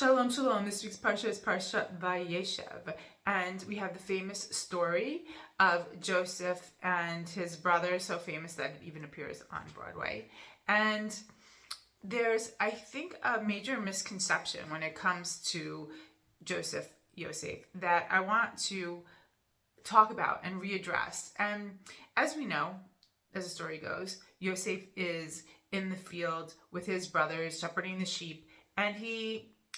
Shalom, shalom. This week's Parsha is Parshat Vayeishev. And we have the famous story of Joseph and his brother, so famous that it even appears on Broadway. And there's, I think, a major misconception when it comes to Yosef, that I want to talk about and readdress. And as we know, as the story goes, Yosef is in the field with his brothers, shepherding the sheep, and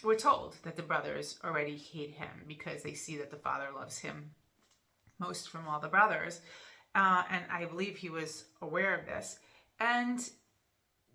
we're told that the brothers already hate him because they see that the father loves him most from all the brothers. And I believe he was aware of this. And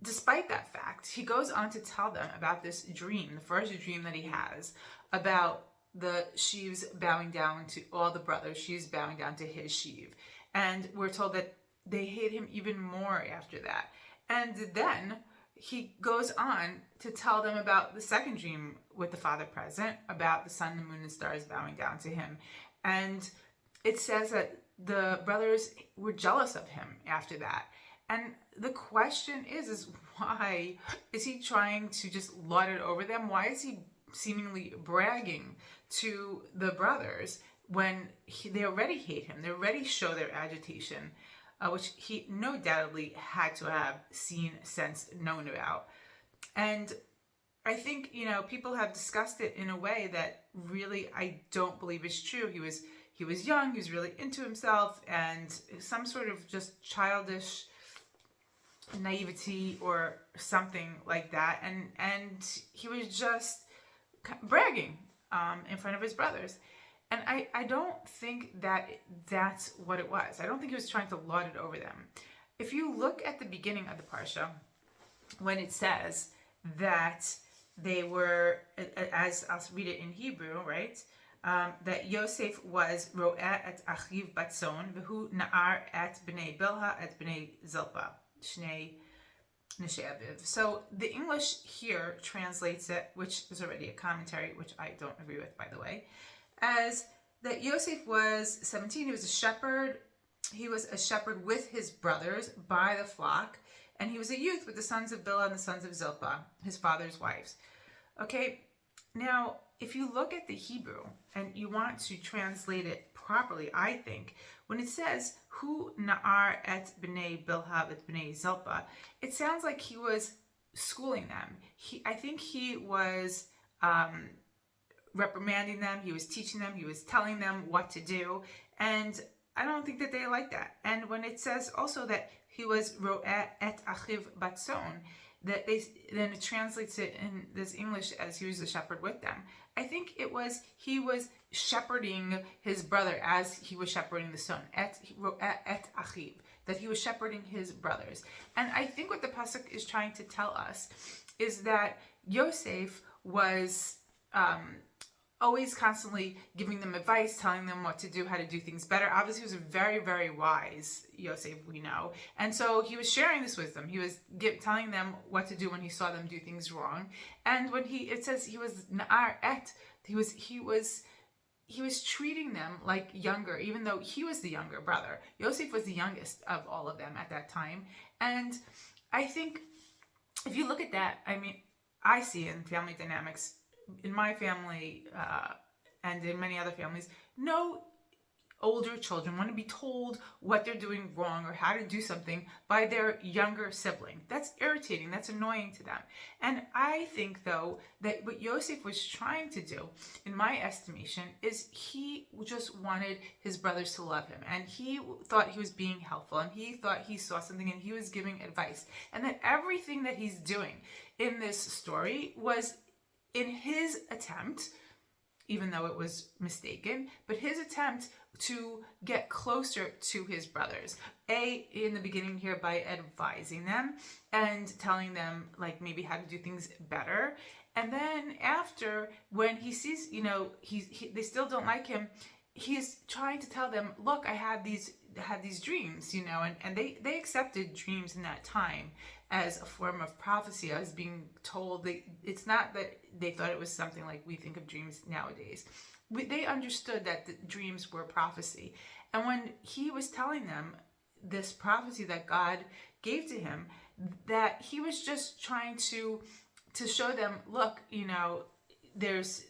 despite that fact, he goes on to tell them about this dream, the first dream that he has, about the sheaves bowing down to all the brothers, sheaves bowing down to his sheaf. And we're told that they hate him even more after that. And then he goes on to tell them about the second dream with the father present, about the sun, the moon, and stars bowing down to him. And it says that the brothers were jealous of him after that. And the question is why is he trying to just lord it over them? Why is he seemingly bragging to the brothers when they already hate him? They already show their agitation, which he no doubtedly had to have seen, sensed, known about. And I think, people have discussed it in a way that really I don't believe is true. He was young, he was really into himself, and some sort of just childish naivety or something like that. And he was just bragging in front of his brothers. And I don't think that that's what it was. I don't think he was trying to lord it over them. If you look at the beginning of the Parsha, when it says that they were, as I'll read it in Hebrew, right? That Yosef was ro'eh et achiv batzon, v'hu na'ar et b'nei bilha et b'nei zilpa, shnei neshei aviv. So the English here translates it, which is already a commentary, which I don't agree with, by the way, as that Yosef was 17, he was a shepherd. He was a shepherd with his brothers by the flock, and he was a youth with the sons of Bilhah and the sons of Zilpah, his father's wives. Okay, now if you look at the Hebrew and you want to translate it properly, I think, when it says, Hu na'ar et b'nei Bilhah et b'nei Zilpah, it sounds like he was schooling them. I think he was reprimanding them, he was teaching them, he was telling them what to do, and I don't think that they like that. And when it says also that he was ro'eh et achiv batzon, that then it translates it in this English as he was a shepherd with them. I think he was shepherding his brother as he was shepherding the son, et achiv, that he was shepherding his brothers. And I think what the pasuk is trying to tell us is that Yosef was always constantly giving them advice, telling them what to do, how to do things better. Obviously, he was a very, very wise Yosef, we know. And so he was sharing this wisdom. He was telling them what to do when he saw them do things wrong. And when it says he was na'ar et, he was treating them like younger, even though he was the younger brother. Yosef was the youngest of all of them at that time. And I think if you look at that, I see in family dynamics, in my family and in many other families, no older children want to be told what they're doing wrong or how to do something by their younger sibling. That's irritating. That's annoying to them. And I think, though, that what Yosef was trying to do, in my estimation, is he just wanted his brothers to love him. And he thought he was being helpful. And he thought he saw something and he was giving advice. And that everything that he's doing in this story was in his attempt, even though it was mistaken, but his attempt to get closer to his brothers. In the beginning here, by advising them and telling them like maybe how to do things better. And then after, when he sees, they still don't like him, he's trying to tell them, look, I had these dreams, and they accepted dreams in that time as a form of prophecy. I was being told, it's not that they thought it was something like we think of dreams nowadays. They understood that the dreams were prophecy. And when he was telling them this prophecy that God gave to him, that he was just trying to show them, look, there's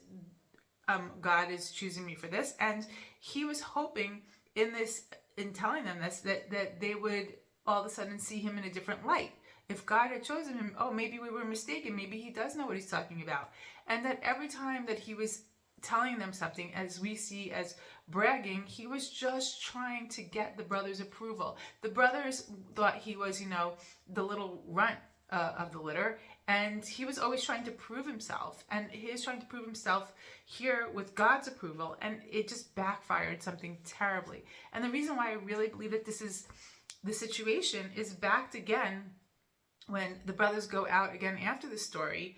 God is choosing me for this. And he was hoping in telling them this, that they would all of a sudden see him in a different light. If God had chosen him, oh, maybe we were mistaken. Maybe he does know what he's talking about. And that every time that he was telling them something, as we see as bragging, he was just trying to get the brothers' approval. The brothers thought he was, the little runt of the litter, and he was always trying to prove himself. And he is trying to prove himself here with God's approval, and it just backfired something terribly. And the reason why I really believe that the situation is backed again when the brothers go out again after the story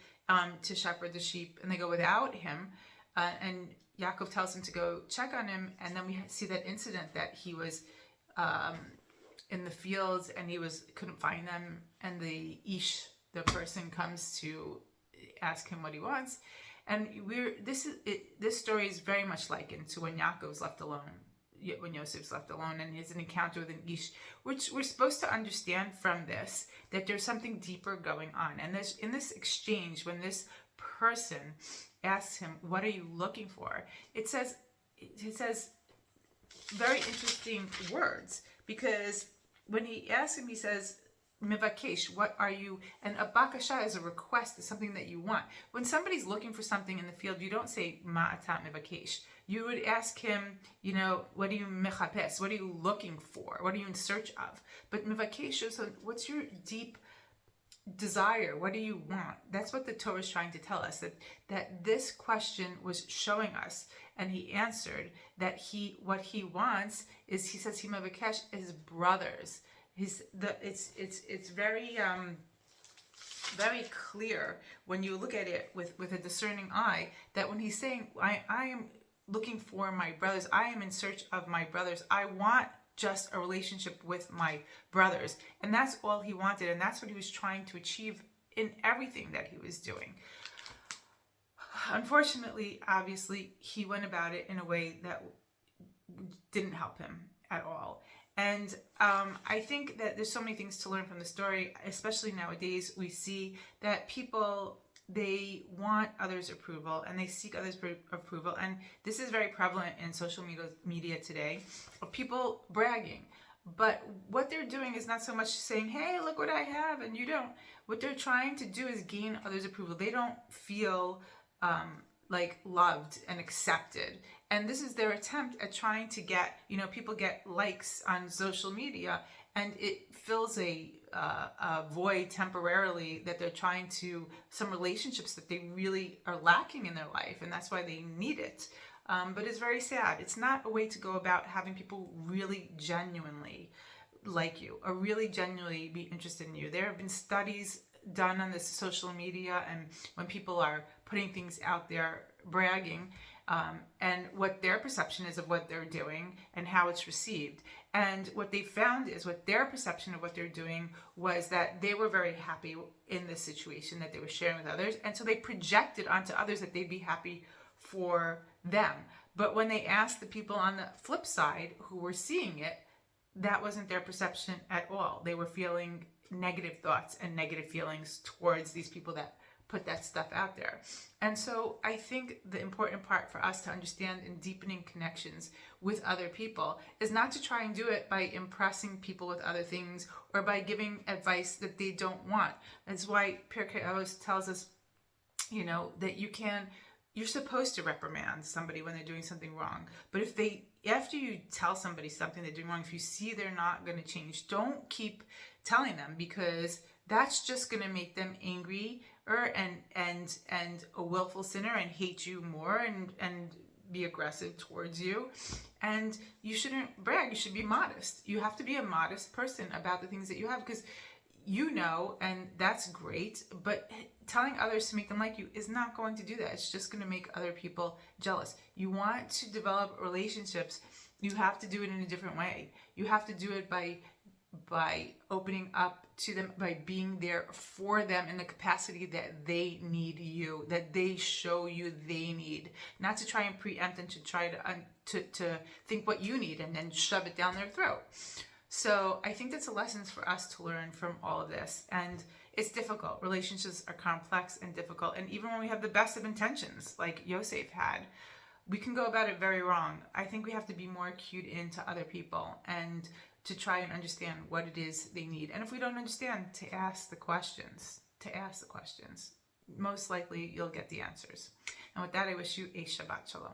to shepherd the sheep, and they go without him, and Yaakov tells him to go check on him, and then we see that incident that he was in the fields and he couldn't find them, and the person comes to ask him what he wants, and this story is very much likened to when Yaakov's left alone, when Yosef's left alone, and his encounter with an ish, which we're supposed to understand from this that there's something deeper going on. And in this exchange, when this person asks him, "What are you looking for?" It says very interesting words, because when he asks him, he says, "Mivakesh, what are you?" And a bakasha is a request, is something that you want. When somebody's looking for something in the field, you don't say ma'atat mivakesh. You would ask him, what are you mechapes? What are you looking for? What are you in search of? But mivakesh is, what's your deep desire? What do you want? That's what the Torah is trying to tell us, that this question was showing us. And he answered that what he wants is, he says, Himavekesh, his brothers. It's very very clear when you look at it with a discerning eye, that when he's saying, I am looking for my brothers, I am in search of my brothers, I want just a relationship with my brothers. And that's all he wanted, and that's what he was trying to achieve in everything that he was doing. Unfortunately, obviously, he went about it in a way that didn't help him at all. And I think that there's so many things to learn from the story, especially nowadays. We see that people, they want others' approval, and they seek others' approval. And this is very prevalent in social media today, of people bragging. But what they're doing is not so much saying, "Hey, look what I have," and you don't. What they're trying to do is gain others' approval. They don't feel like loved and accepted. And this is their attempt at trying to get, people get likes on social media, and it fills a void temporarily that they're trying to, some relationships that they really are lacking in their life, and that's why they need it. But it's very sad. It's not a way to go about having people really genuinely like you, or really genuinely be interested in you. There have been studies done on this social media, and when people are putting things out there, bragging, and what their perception is of what they're doing and how it's received. And what they found is, what their perception of what they're doing was that they were very happy in this situation that they were sharing with others, and so they projected onto others that they'd be happy for them. But when they asked the people on the flip side who were seeing it, that wasn't their perception at all. They were feeling negative thoughts and negative feelings towards these people that put that stuff out there. And so I think the important part for us to understand in deepening connections with other people is not to try and do it by impressing people with other things, or by giving advice that they don't want. That's why Pirkei Avos tells us, that you're supposed to reprimand somebody when they're doing something wrong. But after you tell somebody something they're doing wrong, if you see they're not going to change, don't keep telling them, because that's just going to make them angry and a willful sinner, and hate you more, and be aggressive towards you. And you shouldn't brag. You should be modest. You have to be a modest person about the things that you have, because and that's great, but telling others to make them like you is not going to do that. It's just going to make other people jealous. You want to develop relationships, you have to do it in a different way. You have to do it by opening up to them, by being there for them in the capacity that they need you, that they show you they need, not to try and preempt and to try to think what you need and then shove it down their throat. So I think that's a lesson for us to learn from all of this. And it's difficult. Relationships are complex and difficult. And even when we have the best of intentions, like Yosef had, we can go about it very wrong. I think we have to be more cued into other people and to try and understand what it is they need. And if we don't understand, to ask the questions. Most likely you'll get the answers. And with that, I wish you a Shabbat Shalom.